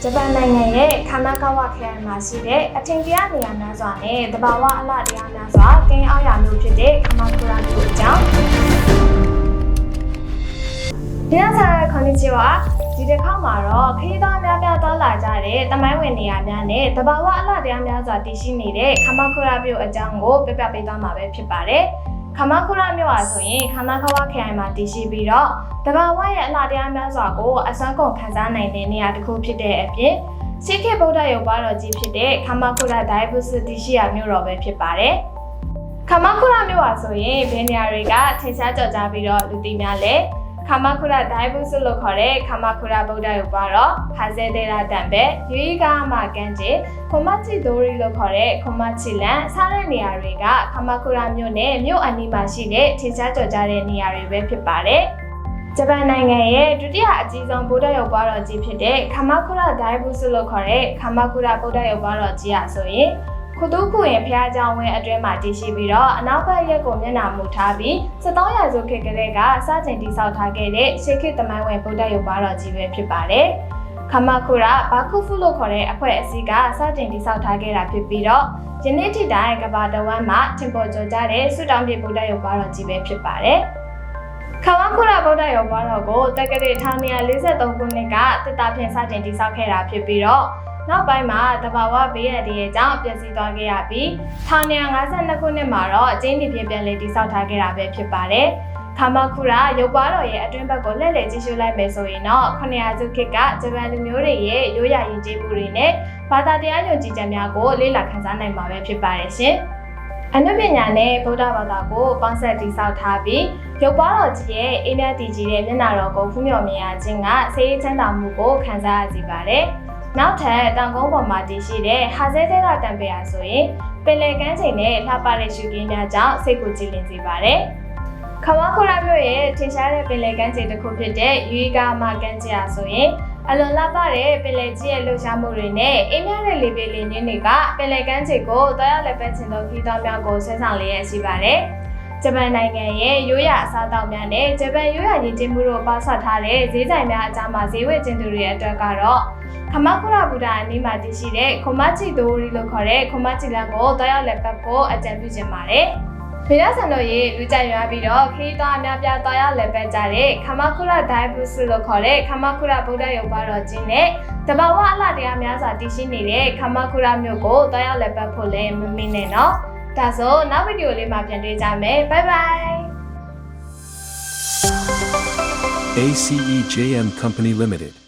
ဂျပန်နိုင်ငံရဲ့ခါမကာဝခရိုင်မှာရှိတဲ့အထင်ကြီးနေရာများစွာနဲ့တဘာဝအလှတရားများစွာကင်းအောင်ရမျိုးဖြစ်တဲ့ခမာကူရာမျိုးအကြောင်းဒီနေ့ဆက်ခွန်နီချီဝါဒီတစ်ခါမှာတော့ခရီးသွားများများသွားလာကြတဲ့တမိုင်းဝင်နေရာများနဲ့တဘာဝအလှတရားများစွာတည်ရှိနေတဲ့ခမာကူရာမျိုးအကြောင်းကိုပြပြပေးသွားမှာပဲဖြစ်ပါတယ်ခမာကူရာမျိုးအားဆိုရင်ခမာကာဝခရိုင်မှာတည်ရှိပြီးတော့တဘာဝရဲ့အလှတရားများစွာကိုအစွမ်းကုန်ခံစားနိုင်တဲ့နေရာတစ်ခုဖြစ်တဲ့အပြင်ရှေးခေတ်ဗုဒ္ဓရုပ်ပွားတော်ကြီးဖြစ်တဲ့ခမာကူရာဒိုင်ဘူစတီရှိယာမြို့တော်ပဲဖြစ်ပါတယ်ခမာကူရာမြို့အားဆိုရင်ဘယ်နေရာတွေကထင်ရှားကြော်ကြားပြီးတော့လူသိများလဲခမာကူရာဒိုင်ဘူစလို့ခေါ်တဲ့ခမာကူရာဗုဒ္ဓရုပ်ပွားတော်ဟာဇဲဒေရာတန်ပဲယူရီကာမာကန်ကျင်ခွန်မချီဒိုရီလို့ခေါ်တဲ့ခွန်မချီလန်စားတဲ့နေရာတွေကခမာကူရာမြို့နဲ့မြို့အနီးမှာရှိတဲ့ထင်ရှားကြော်ကြားတဲ့နေရာတွေပဲဖြစ်ပါတယ်ဂျပန်နိုင်ငံရဲ့ဒုတိယအကြီးဆုံးဗုဒ္ဓရုပ်ပွားတော်ကြီးဖြစ်တဲ့ခမာကူရာဒိုင်ဘူစလို့ခေါ်တဲ့ခမာကူရာဗုဒ္ဓရုပ်ပွားတော်ကြီးအဆိုရင်ခုတုခုရင်ဖျားကြောင်ဝင်းအတွင်းမှာတည်ရှိပြီးတော့အနောက်ဘက်ရက်ကိုမျက်နှာမူထားပြီး73ရာစုခေတ်ကလေးကစတင်တည်ဆောက်ထားခဲ့တဲ့ရှေးခေတ်သမိုင်းဝင်ဗုဒ္ဓရုပ်ပွားတော်ကြီးပဲဖြစ်ပါတယ်ခမာကူရာဘာခုဖုလို့ခေါ်တဲ့အဖွဲ့အစည်းကစတင်တည်ဆောက်ထားခဲ့တာဖြစ်ပြီးတော့ယနေ့ထိတိုင်ကမ္ဘာတဝန်းမှာထင်ပေါ်ကျော်ကြားတဲ့ဆုတောင်းပြဗုဒ္ဓရုပ်ပွားတော်ကြီးပဲဖြစ်ပါတယ်ခမာကူရာဗုဒ္ဓရုပ်ပွားတော်ကိုတက္ကရာ1943ခုနှစ်ကတစ်တာဖြင့်စတင်တည်ဆောက်ခဲ့တာဖြစ်ပြီးတော့နောက်ပိုင်းမှာတဘာဝဘေးရန်ရဲ့အကြောင်းပျက်စီးသွားခဲ့ရပြီး1952ခုနှစ်မှာတော့အကျဉ်းဒီဖြင့်ပြန်လည်တည်ဆောက်ထားခဲ့တာပဲဖြစ်ပါတယ်ခမာကူရာရုပ်ပွားတော်ရဲ့အတွင်းဘက်ကိုလှည့်လည်ကြည့်ရှုလိုက်မယ်ဆိုရင်တော့900စုခေတ်ကဂျပန်လူမျိုးတွေရဲ့ရိုးရာယဉ်ကျေးမှုတွေနဲ့ဘာသာတရားယုံကြည်ချက်များကိုလေ့လာခန်းစားနိုင်မှာပဲဖြစ်ပါတယ်ရှင်အနုပညာနဲ့ဗုဒ္ဓဘာသာကိုပေါင်းစပ်တည်ဆောက်ထားပြီးရုပ်ပွားတော်ကြီးရဲ့အေးမြတ်တည်ကြည်တဲ့မျက်နှာတော်ကိုဖူးမြော်မြင်ရခြင်းကစိတ်ချမ်းသာမှုကိုခံစားရစေပါတယ်နောက်ထပ်တောင်ကုန်းပေါ်မှာတည်ရှိတဲ့ဟာဇဲသေးတာတံပေအားဆိုရင်ပင်လယ်ကမ်းခြေနဲ့လှပတဲ့ရှုခင်းများကြောင့်စိတ်ကိုကြည်လင်စေပါတယ်ခမာကူရာမြို့ရဲ့ထင်ရှားတဲ့ပင်လယ်ကမ်းခြေတစ်ခုဖြစ်တဲ့ယူရီကာမာကမ်းခြေအားဆိုရင်အလွန်လှပတဲ့ပင်လယ်ကြီးရဲ့လှုပ်ရှားမှုတွေနဲ့အေးမြတဲ့လေပြေလေညင်းတွေကပင်လယ်ကမ်းခြေကိုတောက်လက်ပဲချင်သောခီးသောများကိုဆွဲဆောင်လျက်ရှိပါတယ်ဂျပန်နိုင်ငံရဲ့ရိုးရာအစားအသောက်များနဲ့ဂျပန်ရိုးရာယဉ်ကျေးမှုတို့ပေါင်းစပ်ထားတဲ့ဈေးဆိုင်များအကြားမှာဈေးဝယ်ကျင်းသူတွေအတွက်ကတော့ခမာကူရာဗုဒ္ဓအနီးမှာတည်ရှိတဲ့ခွန်မချီဒိုရီလို့ခေါ်တဲ့ခွန်မချီလန်ကိုတောက်လက်ပတ်ဖို့အကြံပြုချင်ပါတယ်။ဒေသဆန်တို့ရဲ့လူကြိုက်ရွာပြီးတော့ခရီးသွားအများပြားတောက်လက်ပတ်ကြတဲ့ခမာကူရာဒိုင်ဘူစလို့ခေါ်တဲ့ခမာကူရာဗုဒ္ဓရုပ်ပွားတော်ကြီးနဲ့တဘာဝအလှတရားများစွာတည်ရှိနေတဲ့ခမာကူရာမြို့ကိုတောက်လက်ပတ်ဖို့လည်းမမင်းနဲ့နော်။ဒါဆိုနောက်ဗီဒီယိုလေးမှာပြန်တွေ့ကြမယ်။ Bye bye ACEJM Company Limited